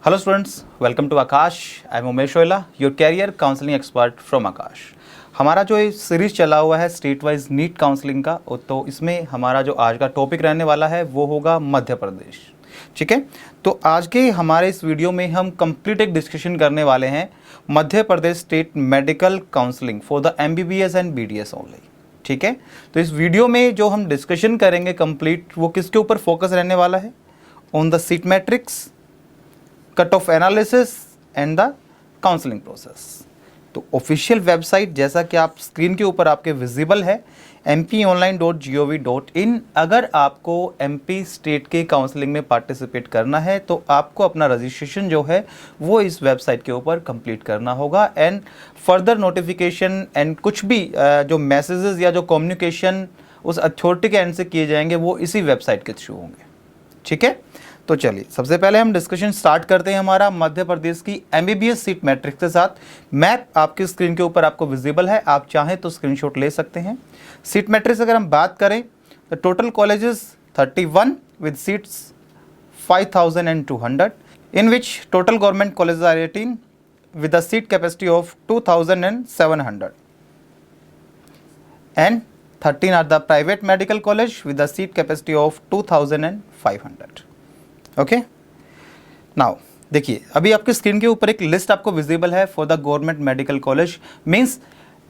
Hello students, welcome to Aakash. I am Umesh Oyla, your career counselling expert from Aakash. हमारा जो ये series चला हुआ है स्टेट वाइज नीट काउंसलिंग का, तो इसमें हमारा जो आज का टॉपिक रहने वाला है वो होगा मध्य प्रदेश। ठीक है, तो आज के हमारे इस वीडियो में हम कंप्लीट एक डिस्कशन करने वाले हैं Madhya Pradesh state medical counselling for the MBBS and BDS only. ठीक है, तो इस वीडियो में जो हम डिस्कशन करेंगे कंप्लीट, वो किसके ऊपर फोकस रहने वाला है? On the seat matrix, cut off analysis and the counselling process. तो ऑफिशियल वेबसाइट जैसा कि आप स्क्रीन के ऊपर आपके विजिबल है mponline.gov.in। अगर आपको MP स्टेट के काउंसलिंग में पार्टिसिपेट करना है तो आपको अपना रजिस्ट्रेशन जो है वो इस वेबसाइट के ऊपर कंप्लीट करना होगा। एंड फर्दर नोटिफिकेशन एंड कुछ भी जो मैसेजेस या जो कम्युनिकेशन उस अथॉरिटी के एंड से किए जाएंगे वो इसी वेबसाइट के थ्रू होंगे। ठीक है, तो चलिए सबसे पहले हम डिस्कशन स्टार्ट करते हैं हमारा मध्य प्रदेश की MBBS सीट मैट्रिक्स के साथ। मैप आपकी स्क्रीन के ऊपर आपको विजिबल है, आप चाहें तो स्क्रीनशॉट ले सकते हैं। सीट मैट्रिक्स अगर हम बात करें तो total colleges 31 with seats 5200, in which total government colleges are 18 with a seat capacity of 2700 and 13 are the private medical college with a seat capacity of 2500। Okay, now देखिए अभी आपके स्क्रीन के ऊपर एक लिस्ट आपको विजिबल है for the government medical college. Means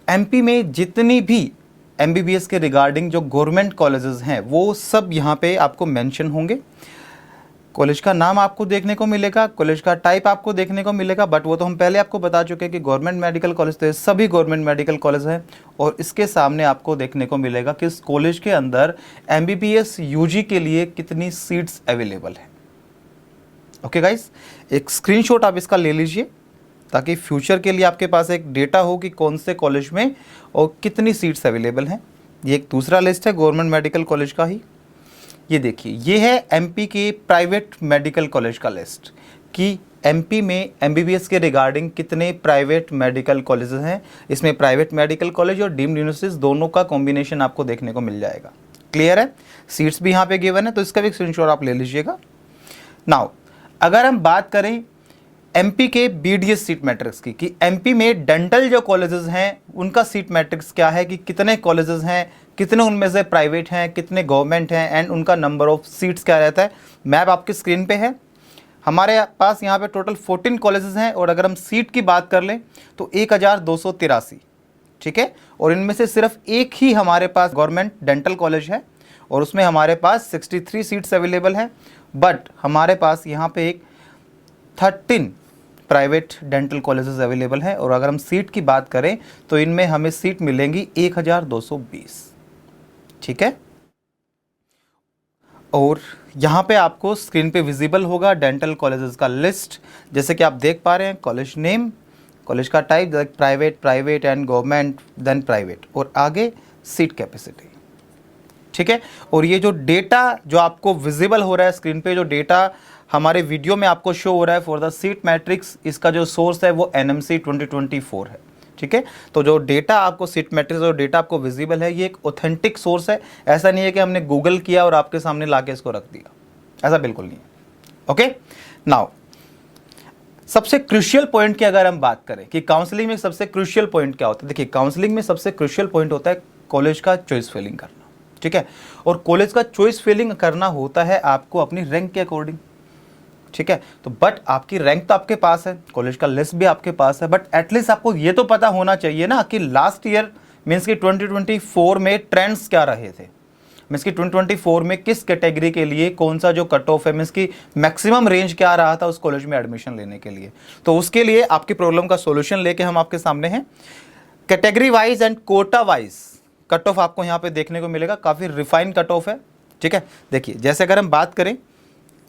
MP में जितनी भी MBBS के रिगार्डिंग जो गवर्नमेंट कॉलेजेस हैं वो सब यहाँ पे आपको मेंशन होंगे। कॉलेज का नाम आपको देखने को मिलेगा, कॉलेज का टाइप आपको देखने को मिलेगा, बट वो तो हम पहले आपको बता चुके हैं कि गवर्नमेंट मेडिकल कॉलेज तो सभी गवर्नमेंट मेडिकल कॉलेज हैं। और इसके सामने आपको देखने को मिलेगा कि इस कॉलेज के अंदर MBBS UG के लिए कितनी सीट्स अवेलेबल है। ओके गाइस, एक स्क्रीनशॉट आप इसका ले लीजिए ताकि फ्यूचर के लिए आपके पास एक डेटा हो कि कौन से कॉलेज में और कितनी सीट्स अवेलेबल हैं। ये एक दूसरा लिस्ट है गवर्नमेंट मेडिकल कॉलेज का ही। ये देखिए, ये है MP के प्राइवेट मेडिकल कॉलेज का लिस्ट कि MP में MBBS के रिगार्डिंग कितने प्राइवेट मेडिकल कॉलेजेस हैं। इसमें प्राइवेट मेडिकल कॉलेज और डीम्ड यूनिवर्सिटीज दोनों का कॉम्बिनेशन आपको देखने को मिल जाएगा। क्लियर है, सीट्स भी यहाँ पे गिवन है, तो इसका भी स्क्रीनशॉट आप ले लीजिएगा। नाउ अगर हम बात करें MP के BDS सीट मैट्रिक्स की कि MP में डेंटल जो कॉलेजेस हैं उनका सीट मैट्रिक्स क्या है, कि कितने कॉलेजेस हैं, कितने उनमें से प्राइवेट हैं, कितने गवर्नमेंट हैं, एंड उनका नंबर ऑफ सीट्स क्या रहता है। मैप आपकी स्क्रीन पे है। हमारे पास यहाँ पे टोटल 14 कॉलेजेस हैं और अगर हम सीट की बात कर लें तो 1283। ठीक है, और इनमें से सिर्फ एक ही हमारे पास गवर्नमेंट डेंटल कॉलेज है और उसमें हमारे पास 63 सीट्स अवेलेबल हैं। बट हमारे पास यहाँ पे एक 13 प्राइवेट डेंटल कॉलेजेस अवेलेबल हैं और अगर हम सीट की बात करें तो इनमें हमें सीट मिलेंगी 1220। ठीक है, और यहाँ पे आपको स्क्रीन पे विजिबल होगा डेंटल कॉलेजेस का लिस्ट। जैसे कि आप देख पा रहे हैं, कॉलेज नेम, कॉलेज का type private and government, then private, और आगे सीट कैपेसिटी। ठीक है, और ये जो डेटा जो आपको विजिबल हो रहा है स्क्रीन पे, जो डेटा हमारे वीडियो में आपको शो हो रहा है फॉर द सीट मैट्रिक्स, इसका जो सोर्स है वो NMC 2024 है। ठीक है, तो जो डेटा आपको सीट मैट्रिक्स जो डेटा आपको विजिबल है ये एक ऑथेंटिक सोर्स है। ऐसा नहीं है कि हमने गूगल किया और आपके सामने लाके इसको रख दिया, ऐसा बिल्कुल नहीं है। ओके, नाउ सबसे क्रूशियल पॉइंट की अगर हम बात करें कि काउंसलिंग में सबसे क्रूशियल पॉइंट क्या होता है, देखिए काउंसलिंग में सबसे क्रूशियल पॉइंट होता है कॉलेज का चॉइस फिलिंग करना। ठीक है, और कॉलेज का चॉइस फिलिंग करना होता है आपको अपनी रैंक के अकॉर्डिंग। ठीक है, तो बट आपकी रैंक तो आपके पास है, कॉलेज का लिस्ट भी आपके पास है, बट एटलीस्ट आपको ये तो पता होना चाहिए ना कि लास्ट ईयर मीन्स कि 2024 में ट्रेंड्स क्या रहे थे। मीन्स कि 2024 में किस कैटेगरी के लिए कौन सा जो कट ऑफ है, मीन्स कि मैक्सिमम रेंज क्या रहा था उस कॉलेज में एडमिशन लेने के लिए। तो उसके लिए आपकी प्रॉब्लम का सोल्यूशन लेके हम आपके सामने हैं। Category wise and quota wise cut off आपको यहाँ पे देखने को मिलेगा, काफ़ी रिफाइन कट ऑफ है। ठीक है, देखिए जैसे अगर हम बात करें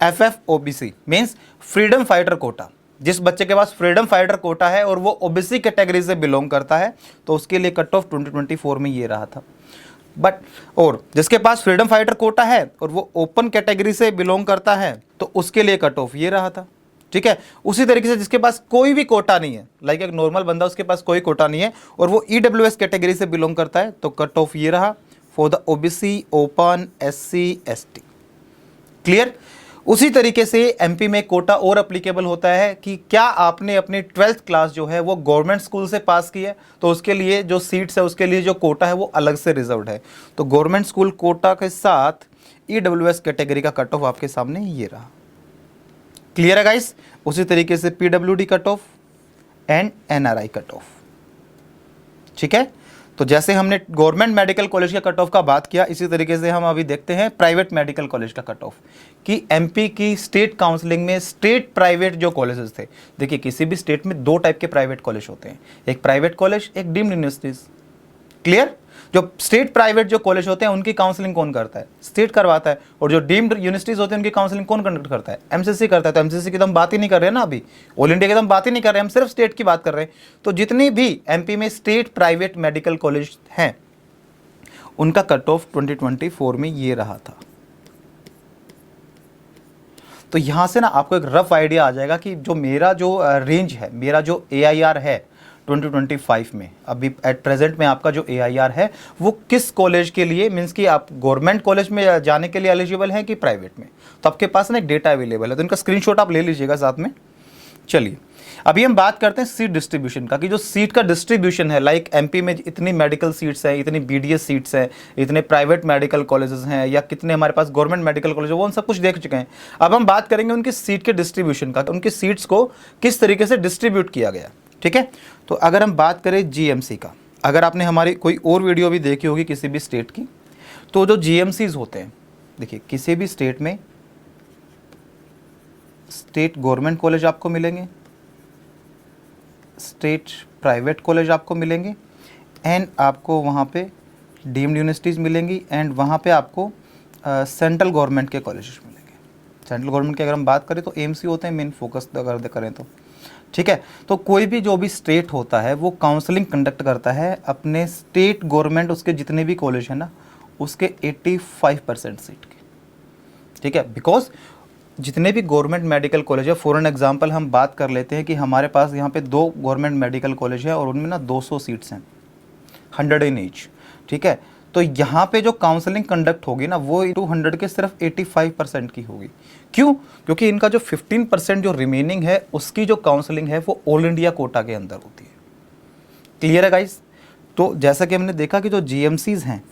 FFOBC means freedom fighter quota, जिस बच्चे के पास फ्रीडम फाइटर कोटा है और वो OBC कैटेगरी से बिलोंग करता है तो उसके लिए कट ऑफ 2024 में ये रहा था। बट और जिसके पास फ्रीडम फाइटर कोटा है और वो ओपन कैटेगरी से बिलोंग करता है तो उसके लिए कट ऑफ ये रहा था। ठीक है, उसी तरीके से जिसके पास कोई भी कोटा नहीं है, लाइक एक नॉर्मल बंदा उसके पास कोई कोटा नहीं है और वो EWS कैटेगरी से बिलोंग करता है तो कट ऑफ ये रहा for the OBC, open, SC, ST। Clear, उसी तरीके से एमपी में कोटा और अप्लीकेबल होता है कि क्या आपने अपनी 12th क्लास जो है वो गवर्नमेंट स्कूल से पास की है, तो उसके लिए जो सीट्स है, उसके लिए जो कोटा है वो अलग से रिजर्व्ड है। तो गवर्नमेंट स्कूल कोटा के साथ ईडब्ल्यूएस कैटेगरी का कट ऑफ आपके सामने ये रहा। क्लियर है गाइस? उसी तरीके से PWD cut off and NRI cut off. ठीक है, तो जैसे हमने गवर्नमेंट मेडिकल कॉलेज का कट ऑफ का बात किया, इसी तरीके से हम अभी देखते हैं प्राइवेट मेडिकल कॉलेज का कट ऑफ कि एमपी की स्टेट काउंसलिंग में स्टेट प्राइवेट जो कॉलेजेस थे, देखिए किसी भी स्टेट में दो टाइप के प्राइवेट कॉलेज होते हैं, एक प्राइवेट कॉलेज, एक डीम्ड यूनिवर्सिटीज। क्लियर? जो स्टेट प्राइवेट जो कॉलेज होते हैं उनकी काउंसलिंग कौन करता है? स्टेट करवाता है। और जो डीम्ड यूनिवर्सिटीज होते हैं उनकी काउंसलिंग कौन कंडक्ट करता है? एमसीसी करता है। तो एमसीसी की तो हम बात ही नहीं कर रहे हैं ना, अभी ऑल इंडिया की तो हम बात ही नहीं कर रहे हैं, हम सिर्फ स्टेट की बात कर रहे हैं। तो जितनी भी एमपी में स्टेट प्राइवेट मेडिकल कॉलेज हैं उनका कट ऑफ 2024 में ये रहा था। तो यहां से ना आपको एक रफ आइडिया आ जाएगा कि जो मेरा जो रेंज है, मेरा जो एआईआर है 2025 में, अभी एट प्रेजेंट में आपका जो एआईआर है वो किस कॉलेज के लिए, मीन्स कि आप गवर्नमेंट कॉलेज में जाने के लिए एलिजिबल हैं कि प्राइवेट में। तो आपके पास ना एक डेटा अवेलेबल है, तो इनका स्क्रीनशॉट आप ले लीजिएगा साथ में। चलिए अभी हम बात करते हैं सीट डिस्ट्रीब्यूशन का, कि जो सीट का डिस्ट्रीब्यूशन है, लाइक एमपी में इतनी मेडिकल सीट्स हैं, इतनी बीडीएस सीट्स हैं, इतने प्राइवेट मेडिकल कॉलेजेस हैं, या कितने हमारे पास गवर्नमेंट मेडिकल कॉलेज है, वो हम सब कुछ देख चुके हैं। अब हम बात करेंगे उनकी सीट के डिस्ट्रीब्यूशन का, तो उनकी सीट्स को किस तरीके से डिस्ट्रीब्यूट किया गया। ठीक है, तो अगर हम बात करें जीएमसी का, अगर आपने हमारी कोई और वीडियो भी देखी होगी किसी भी स्टेट की, तो जो जीएमसीज होते हैं, देखिए किसी भी स्टेट में स्टेट गवर्नमेंट कॉलेज आपको मिलेंगे, स्टेट प्राइवेट कॉलेज आपको मिलेंगे, एंड आपको वहाँ पे डीम्ड यूनिवर्सिटीज़ मिलेंगी, एंड वहाँ पे आपको सेंट्रल गवर्नमेंट के कॉलेजेस मिलेंगे। सेंट्रल गवर्नमेंट की अगर हम बात करें तो एमसी होते हैं मेन फोकस अगर करें तो। ठीक है, तो कोई भी जो भी स्टेट होता है वो काउंसलिंग कंडक्ट करता है अपने स्टेट गवर्नमेंट, उसके जितने भी कॉलेज हैं ना, उसके 85% सीट के। ठीक है, बिकॉज जितने भी गवर्नमेंट मेडिकल कॉलेज है, फॉर एन एग्जांपल हम बात कर लेते हैं कि हमारे पास यहाँ पे 2 गवर्नमेंट मेडिकल कॉलेज है और उनमें ना 200 सीट्स हैं, 100 इन ईच। ठीक है, तो यहाँ पे जो काउंसलिंग कंडक्ट होगी ना वो 200 के सिर्फ 85% की होगी। क्यों? क्योंकि इनका जो 15% जो रिमेनिंग है उसकी जो काउंसलिंग है वो ऑल इंडिया कोटा के अंदर होती है। क्लियर है गाइस? तो जैसा कि हमने देखा कि जो जीएमसीज हैं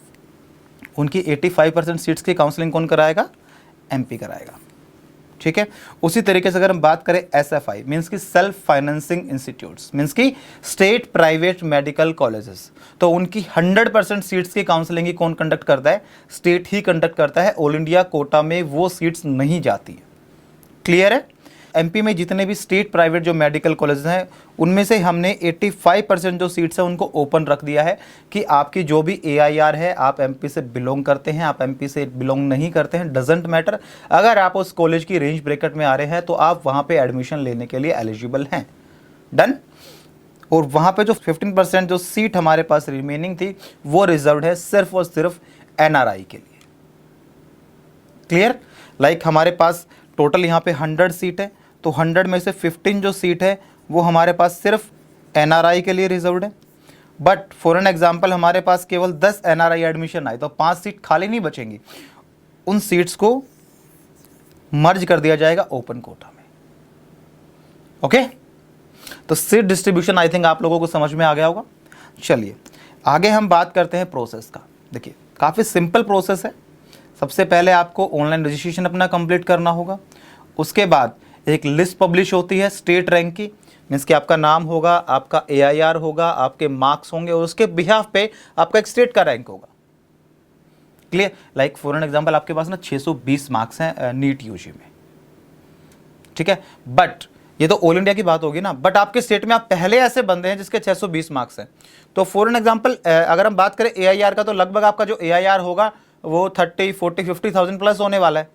उनकी 85% सीट्स की काउंसलिंग कौन कराएगा? एमपी कराएगा। ठीक है, उसी तरीके से अगर हम बात करें एसएफआई, मीन्स की सेल्फ फाइनेंसिंग इंस्टीट्यूट्स, मीन्स की स्टेट प्राइवेट मेडिकल कॉलेजेस, तो उनकी 100% सीट्स की काउंसलिंग ही कौन कंडक्ट करता है? स्टेट ही कंडक्ट करता है। ऑल इंडिया कोटा में वो सीट्स नहीं जाती है। क्लियर है? एमपी में जितने भी स्टेट प्राइवेट जो मेडिकल कॉलेज हैं उनमें से हमने 85% जो सीट्स हैं उनको ओपन रख दिया है कि आपकी जो भी एआईआर है, आप एमपी से बिलोंग करते हैं, आप एमपी से बिलोंग नहीं करते हैं, डजेंट मैटर, अगर आप उस कॉलेज की रेंज ब्रैकेट में आ रहे हैं तो आप वहाँ पे एडमिशन लेने के लिए एलिजिबल हैं। डन? और वहाँ पे जो 15% जो सीट हमारे पास रिमेनिंग थी वो रिजर्व्ड है सिर्फ और सिर्फ एनआरआई के लिए। क्लियर? लाइक हमारे पास टोटल यहाँ पे 100 सीट है, तो 100 में से 15 जो सीट है वो हमारे पास सिर्फ एनआरआई के लिए रिजर्व्ड है। बट फॉर एन एग्जांपल हमारे पास केवल 10 एनआरआई एडमिशन आए तो 5 सीट खाली नहीं बचेंगी, उन सीट्स को मर्ज कर दिया जाएगा ओपन कोटा में। ओके, तो सीट डिस्ट्रीब्यूशन आई थिंक आप लोगों को समझ में आ गया होगा। चलिए आगे हम बात करते हैं प्रोसेस का। देखिए काफ़ी सिंपल प्रोसेस है। सबसे पहले आपको ऑनलाइन रजिस्ट्रेशन अपना कंप्लीट करना होगा। उसके बाद एक लिस्ट पब्लिश होती है स्टेट रैंक की, मीन्स कि आपका नाम होगा, आपका एआईआर होगा, आपके मार्क्स होंगे और उसके बिहाफ पे आपका एक स्टेट का रैंक होगा। Clear? Like for an example आपके पास ना 620 मार्क्स हैं नीट यूजी में। ठीक है, बट ये तो ऑल इंडिया की बात होगी ना, बट आपके स्टेट में आप पहले ऐसे बंदे हैं जिसके 620 मार्क्स हैं। तो फॉर एन एग्जांपल अगर हम बात करें एआईआर का, तो लगभग आपका जो एआईआर होगा वो 30, 40, 50,000 प्लस होने वाला है।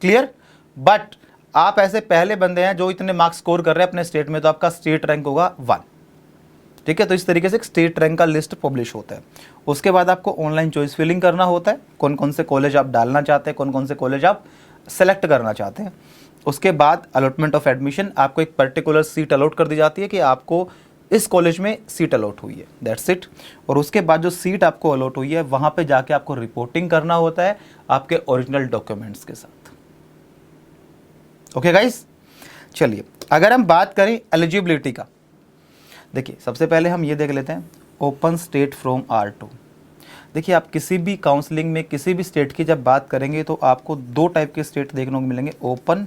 क्लियर? बट आप ऐसे पहले बंदे हैं जो इतने मार्क्स स्कोर कर रहे हैं अपने स्टेट में, तो आपका स्टेट रैंक होगा 1। ठीक है, तो इस तरीके से एक स्टेट रैंक का लिस्ट पब्लिश होता है। उसके बाद आपको ऑनलाइन चॉइस फिलिंग करना होता है, कौन कौन से कॉलेज आप डालना चाहते हैं, कौन कौन से कॉलेज आप सेलेक्ट करना चाहते हैं। उसके बाद अलॉटमेंट ऑफ एडमिशन, आपको एक पर्टिकुलर सीट अलॉट कर दी जाती है कि आपको इस कॉलेज में सीट अलॉट हुई है, दैट्स इट। और उसके बाद जो सीट आपको अलॉट हुई है वहाँ पे जाके आपको रिपोर्टिंग करना होता है आपके ओरिजिनल डॉक्यूमेंट्स के साथ। ओके गाइस, चलिए अगर हम बात करें एलिजिबिलिटी का, देखिए सबसे पहले हम ये देख लेते हैं ओपन स्टेट फ्रॉम R2। देखिए आप किसी भी काउंसलिंग में किसी भी स्टेट की जब बात करेंगे तो आपको दो टाइप के स्टेट देखने को मिलेंगे, ओपन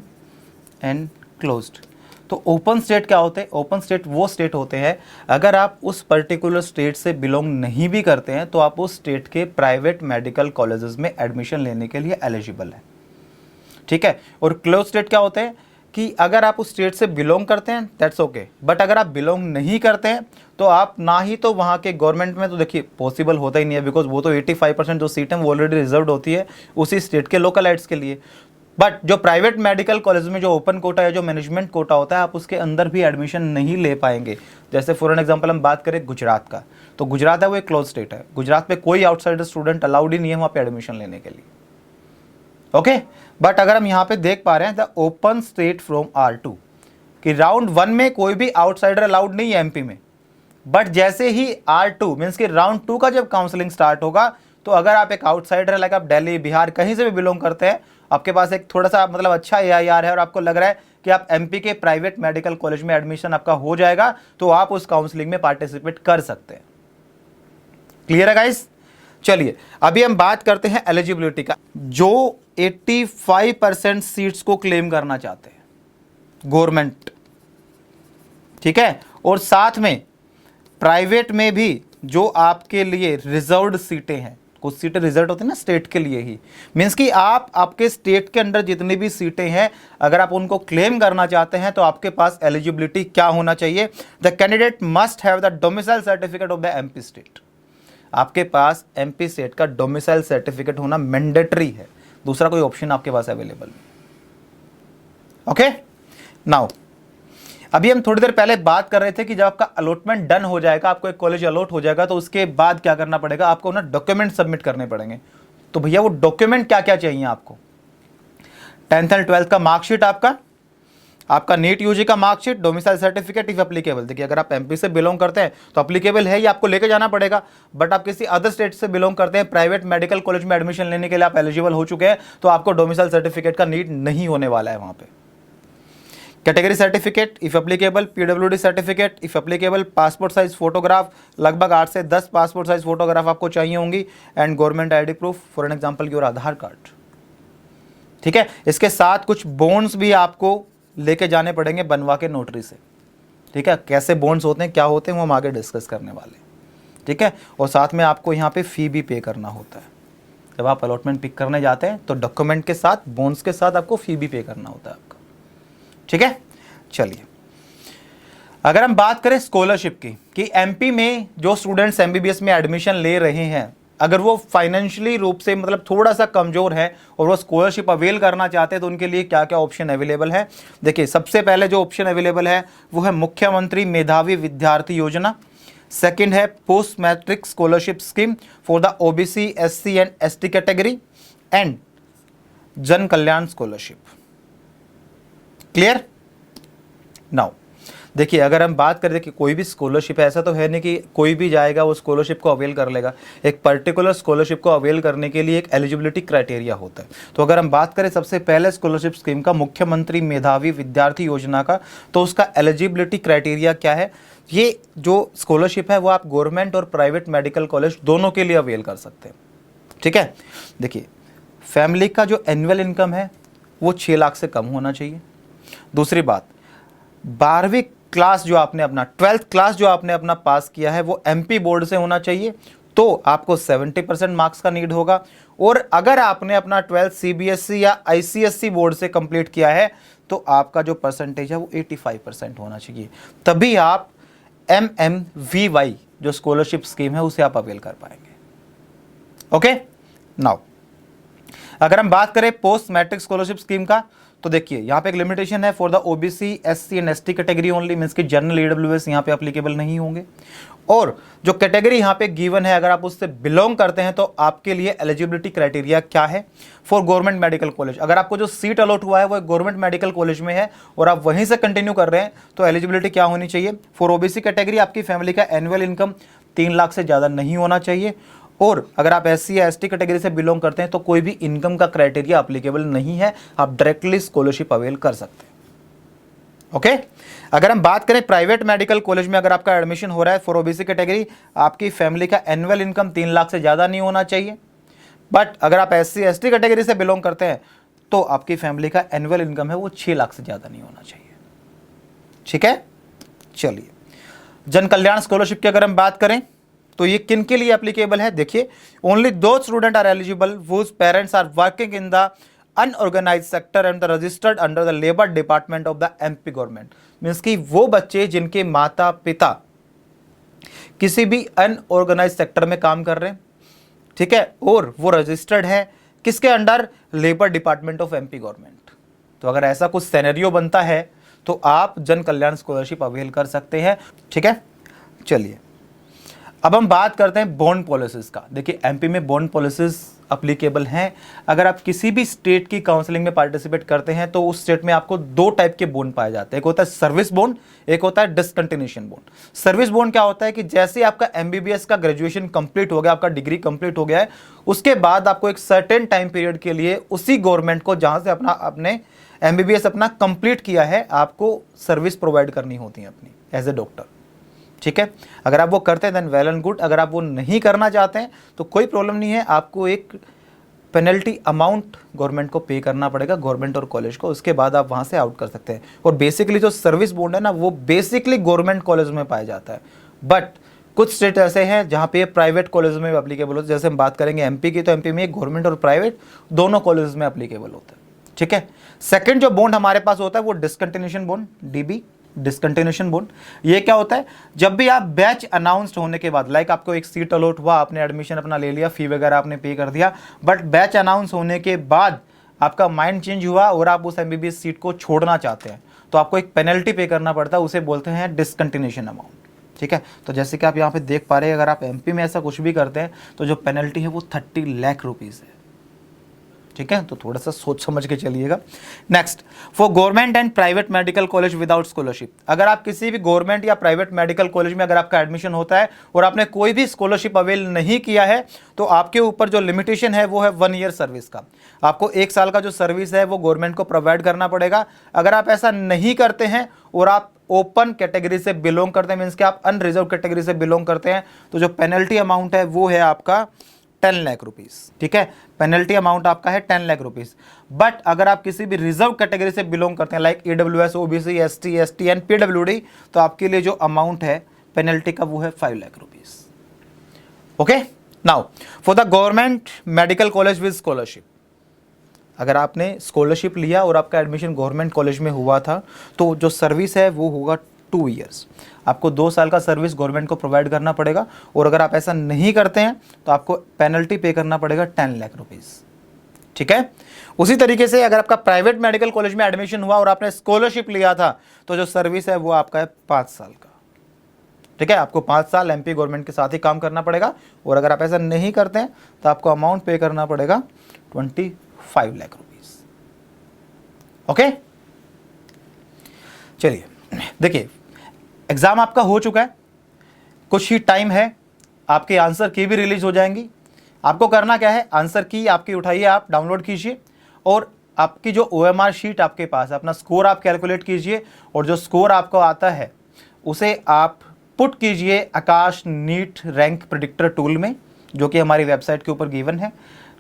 एंड क्लोज्ड। तो ओपन स्टेट क्या होते हैं? ओपन स्टेट वो स्टेट होते हैं अगर आप उस पर्टिकुलर स्टेट से बिलोंग नहीं भी करते हैं तो आप उस स्टेट के प्राइवेट मेडिकल कॉलेजेस में एडमिशन लेने के लिए एलिजिबल है, ठीक है। और क्लोज स्टेट क्या होते हैं कि अगर आप उस स्टेट से बिलोंग करते हैं दैट्स ओके, बट अगर आप बिलोंग नहीं करते हैं तो आप ना ही तो वहाँ के गवर्नमेंट में, तो देखिए पॉसिबल होता ही नहीं है, बिकॉज वो तो 85% जो सीट है वो ऑलरेडी रिजर्व होती है उसी स्टेट के लोकल एड्स के लिए। बट जो प्राइवेट मेडिकल कॉलेज में जो ओपन कोटा या जो मैनेजमेंट कोटा होता है आप उसके अंदर भी एडमिशन नहीं ले पाएंगे। जैसे फॉर एन एग्जांपल हम बात करें गुजरात का, तो गुजरात है वो एक क्लोज स्टेट है, गुजरात में कोई आउटसाइडर स्टूडेंट अलाउड ही नहीं है वहाँ पे एडमिशन लेने के लिए, ओके। बट अगर हम यहाँ पे देख पा रहे हैं the open state from R2 कि राउंड 1 में कोई भी आउटसाइडर अलाउड नहीं है एमपी में, बट जैसे ही R2 मीन्स कि राउंड 2 का जब काउंसलिंग स्टार्ट होगा तो अगर आप एक आउटसाइडर लाइक आप दिल्ली बिहार कहीं से भी बिलोंग करते हैं, आपके पास एक थोड़ा सा मतलब अच्छा AIR है और आपको लग रहा है कि आप एमपी के प्राइवेट मेडिकल कॉलेज में एडमिशन आपका हो जाएगा, तो आप उस काउंसलिंग में पार्टिसिपेट कर सकते हैं। क्लियर है गाइस? चलिए अभी हम बात करते हैं एलिजिबिलिटी का। जो 85% सीट्स को क्लेम करना चाहते हैं गवर्नमेंट, ठीक है, और साथ में प्राइवेट में भी जो आपके लिए रिजर्व्ड सीटें हैं, कुछ सीटें रिजर्व होती है ना स्टेट के लिए ही, मीन्स कि आप आपके स्टेट के अंदर जितनी भी सीटें हैं अगर आप उनको क्लेम करना चाहते हैं तो आपके पास एलिजिबिलिटी क्या होना चाहिए? The candidate must have the domicile certificate of the MP state. आपके पास एमपी स्टेट का डोमिसाइल सर्टिफिकेट होना मैंडेटरी है, दूसरा कोई ऑप्शन आपके पास अवेलेबल नहीं। ओके, नाउ अभी हम थोड़ी देर पहले बात कर रहे थे कि जब आपका अलॉटमेंट डन हो जाएगा, आपको एक कॉलेज अलॉट हो जाएगा तो उसके बाद क्या करना पड़ेगा? आपको ना डॉक्यूमेंट सबमिट करने पड़ेंगे। तो भैया वो डॉक्यूमेंट क्या क्या चाहिए आपको? 10th और 12th का मार्कशीट, आपका नीट यूजी का marksheet, domicile certificate if applicable. देखिए अगर आप एमपी से बिलोंग करते हैं तो एप्लीकेबल है, ये आपको लेके जाना पड़ेगा। बट आप किसी अदर स्टेट से बिलोंग करते हैं, प्राइवेट मेडिकल कॉलेज में एडमिशन लेने के लिए आप एलिजिबल हो चुके हैं, तो आपको डोमिसाइल सर्टिफिकेट का नीड नहीं होने वाला है वहां पे। Category certificate if applicable, PWD certificate if applicable, passport size photograph, लगभग 8 से 10 पासपोर्ट साइज फोटोग्राफ आपको चाहिए होंगी, and government ID proof, for an example your Aadhaar card, ठीक है। इसके साथ कुछ बॉन्ड्स भी आपको लेके जाने पड़ेंगे बनवा के नोटरी से, ठीक है। कैसे बॉन्ड्स होते हैं, क्या होते हैं, वो हम आगे डिस्कस करने वाले हैं, ठीक है। और साथ में आपको यहाँ पे फी भी पे करना होता है। जब आप अलॉटमेंट पिक करने जाते हैं तो डॉक्यूमेंट के साथ, बॉन्ड्स के साथ आपको फी भी पे करना होता है आपका, ठीक है। चलिए अगर हम बात करें स्कॉलरशिप की कि एमपी में जो स्टूडेंट्स एमबीबीएस में एडमिशन ले रहे हैं, अगर वो फाइनेंशियली रूप से मतलब थोड़ा सा कमजोर है और वो स्कॉलरशिप अवेल करना चाहते हैं तो उनके लिए क्या क्या ऑप्शन अवेलेबल है? देखिए सबसे पहले जो ऑप्शन अवेलेबल है वो है मुख्यमंत्री मेधावी विद्यार्थी योजना। सेकंड है post matric scholarship scheme for the OBC, SC and ST category, and जन कल्याण स्कॉलरशिप। क्लियर? नाउ देखिए अगर हम बात करें कि कोई भी स्कॉलरशिप है, ऐसा तो है नहीं कि कोई भी जाएगा वो स्कॉलरशिप को अवेल कर लेगा। एक पर्टिकुलर स्कॉलरशिप को अवेल करने के लिए एक एलिजिबिलिटी क्राइटेरिया होता है। तो अगर हम बात करें सबसे पहले स्कॉलरशिप स्कीम का, मुख्यमंत्री मेधावी विद्यार्थी योजना का, तो उसका एलिजिबिलिटी क्राइटेरिया क्या है? ये जो स्कॉलरशिप है वो आप गवर्नमेंट और प्राइवेट मेडिकल कॉलेज दोनों के लिए अवेल कर सकते हैं, ठीक है। देखिए फैमिली का जो एनुअल इनकम है वो 6 लाख से कम होना चाहिए। दूसरी बात, 12वीं क्लास जो आपने अपना, 12th क्लास जो आपने अपना पास किया है वो एमपी बोर्ड से होना चाहिए, तो आपको 70% मार्क्स का नीड होगा। और अगर आपने अपना 12th सीबीएसई या आईसीएसई बोर्ड से कंप्लीट किया है तो आपका जो परसेंटेज है वो 85% होना चाहिए, तभी आप MMVY जो स्कॉलरशिप स्कीम है उसे आप अवेल कर पाएंगे। ओके, नाउ अगर हम बात करें पोस्ट मैट्रिक स्कॉलरशिप स्कीम का, तो देखिए यहाँ पे एक लिमिटेशन है for the OBC, SC and ST category only, means कि जनरल ईडब्ल्यूएस यहाँ पे एप्लीकेबल नहीं होंगे। और जो कैटेगरी यहाँ पे गिवन है, अगर आप उससे बिलोंग करते हैं तो आपके लिए एलिजिबिलिटी क्राइटेरिया क्या है? फॉर गवर्नमेंट मेडिकल कॉलेज, अगर आपको जो सीट अलॉट हुआ है वो गवर्नमेंट मेडिकल कॉलेज में है और आप वहीं से कंटिन्यू कर रहे हैं तो एलिजिबिलिटी क्या होनी चाहिए? फॉर ओबीसी कैटेगरी आपकी फैमिली का एनुअल इनकम 3 लाख से ज़्यादा नहीं होना चाहिए और अगर आप SC या ST कैटेगरी से बिलोंग करते हैं तो कोई भी इनकम का क्राइटेरिया अप्लीकेबल नहीं है, आप डायरेक्टली स्कॉलरशिप अवेल कर सकते हैं। ओके अगर हम बात करें प्राइवेट मेडिकल कॉलेज में अगर आपका एडमिशन हो रहा है फॉर OBC कैटेगरी, आपकी फैमिली का एनुअल इनकम 3 लाख से ज़्यादा नहीं होना चाहिए। बट अगर आप SC ST कैटेगरी से बिलोंग करते हैं तो आपकी फैमिली का एनुअल इनकम है वो 6 लाख से ज़्यादा नहीं होना चाहिए। ठीक है, चलिए जन कल्याण स्कॉलरशिप की अगर हम बात करें तो ये किन के लिए एप्लीकेबल है, देखिए ओनली दो student are eligible whose parents are working in the unorganize sector and the registered under the labour department of the MP government. Means कि वो बच्चे जिनके माता पिता किसी भी अनऑर्गेनाइज सेक्टर में काम कर रहे हैं, ठीक है, और वो रजिस्टर्ड है किसके under, labour department of MP government. तो अगर ऐसा कुछ सिनेरियो बनता है तो आप जन कल्याण स्कॉलरशिप अवेल कर सकते हैं। ठीक है, चलिए अब हम बात करते हैं बॉन्ड पॉलिसीज का। देखिए MP में बॉन्ड पॉलिसीज अप्लीकेबल हैं। अगर आप किसी भी स्टेट की काउंसलिंग में पार्टिसिपेट करते हैं तो उस स्टेट में आपको 2 टाइप के बॉन्ड पाए जाते हैं, एक होता है सर्विस बॉन्ड, एक होता है डिसकंटिन्यूएशन बॉन्ड। सर्विस बॉन्ड क्या होता है कि जैसे आपका MBBS का ग्रेजुएशन कंप्लीट हो गया, आपका डिग्री कंप्लीट हो गया है, उसके बाद आपको एक सर्टेन टाइम पीरियड के लिए उसी गवर्नमेंट को जहां से अपने MBBS अपना कंप्लीट किया है आपको सर्विस प्रोवाइड करनी होती है अपनी एज ए डॉक्टर। ठीक है, अगर आप वो करते हैं देन वेल एंड गुड, अगर आप वो नहीं करना चाहते हैं तो कोई प्रॉब्लम नहीं है, आपको एक पेनल्टी अमाउंट गवर्नमेंट को पे करना पड़ेगा, गवर्नमेंट और कॉलेज को, उसके बाद आप वहाँ से आउट कर सकते हैं। और बेसिकली जो सर्विस बॉन्ड है ना वो बेसिकली गवर्नमेंट कॉलेज में पाया जाता है, बट कुछ स्टेट ऐसे हैं जहाँ पे प्राइवेट कॉलेज में एप्लीकेबल होता है। जैसे हम बात करेंगे MP की, तो MP में गवर्नमेंट और प्राइवेट दोनों कॉलेज में एप्लीकेबल होता है। ठीक है, सेकेंड जो बॉन्ड हमारे पास होता है वो discontinuation bond, DB discontinuation bond. ये क्या होता है, जब भी आप बैच अनाउंस्ड होने के बाद, लाइक आपको एक सीट अलॉट हुआ, आपने एडमिशन अपना ले लिया, फी वगैरह आपने पे कर दिया, बट बैच अनाउंस होने के बाद आपका माइंड चेंज हुआ और आप उस MBBS सीट को छोड़ना चाहते हैं तो आपको एक पेनल्टी पे करना पड़ता है, उसे बोलते हैं डिसकंटिन्यूएशन अमाउंट। ठीक है, तो जैसे कि आप यहाँ पे देख पा रहे हैं, अगर आप MP में ऐसा कुछ भी करते हैं तो जो पेनल्टी है वो 30 लाख रुपीज़ है। ठीक है, तो थोड़ा सा सोच समझ के चलिएगा। Next, for government and private medical college without scholarship, अगर आप किसी भी गवर्नमेंट या प्राइवेट मेडिकल कॉलेज में अगर आपका एडमिशन होता है और आपने कोई भी स्कॉलरशिप अवेल नहीं किया है तो आपके ऊपर जो लिमिटेशन है वो है 1 ईयर सर्विस का। आपको 1 साल का जो सर्विस है वो गवर्नमेंट को प्रोवाइड करना पड़ेगा। अगर आप ऐसा नहीं करते हैं और आप ओपन कैटेगरी से बिलोंग करते हैं, मीन्स कि आप अनरिजर्व कैटेगरी से बिलोंग करते हैं, तो जो पेनल्टी अमाउंट है वो है आपका 10 लाख रुपीज़। ठीक है, पेनल्टी अमाउंट आपका है 10 लाख रुपीज़। बट अगर आप किसी भी रिजर्व कैटेगरी से बिलोंग करते हैं, like EWS, OBC, ST, ST and PWD, तो आपके लिए जो अमाउंट है पेनल्टी का वो है 5 lakh rupees. Okay, now for the government medical college with scholarship, अगर आपने स्कॉलरशिप लिया और आपका एडमिशन गवर्नमेंट कॉलेज में हुआ था तो जो सर्विस है वो होगा 2 ईयर्स। आपको 2 साल का सर्विस गवर्नमेंट को प्रोवाइड करना पड़ेगा और अगर आप ऐसा नहीं करते हैं तो आपको पेनल्टी पे करना पड़ेगा 10 लाख रुपीज़। ठीक है, उसी तरीके से अगर आपका प्राइवेट मेडिकल कॉलेज में एडमिशन हुआ और आपने स्कॉलरशिप लिया था तो जो सर्विस है वो आपका है 5 साल का। ठीक है, आपको 5 साल MP गवर्नमेंट के साथ ही काम करना पड़ेगा और अगर आप ऐसा नहीं करते हैं तो आपको अमाउंट पे करना पड़ेगा 25 लाख रुपीज़। ओके, चलिए देखिए एग्ज़ाम आपका हो चुका है, कुछ ही टाइम है, आपके आंसर की भी रिलीज हो जाएंगी। आपको करना क्या है, आंसर की आपकी उठाइए, आप डाउनलोड कीजिए और आपकी जो OMR शीट आपके पास है, अपना स्कोर आप कैलकुलेट कीजिए और जो स्कोर आपको आता है उसे आप पुट कीजिए आकाश नीट रैंक प्रेडिक्टर टूल में, जो कि हमारी वेबसाइट के ऊपर गिवन है।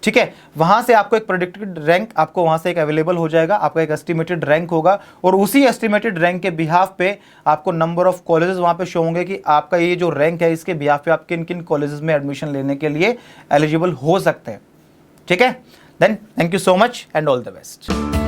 ठीक है, वहां से आपको एक प्रेडिक्टेड रैंक आपको वहां से एक अवेलेबल हो जाएगा, आपका एक एस्टिमेटेड रैंक होगा और उसी एस्टिमेटेड रैंक के बिहाफ पे आपको नंबर ऑफ कॉलेजेस वहां पे शो होंगे कि आपका ये जो रैंक है इसके बिहाफ पे आप किन किन कॉलेजेस में एडमिशन लेने के लिए एलिजिबल हो सकते हैं। ठीक है, then thank you so much and all the best.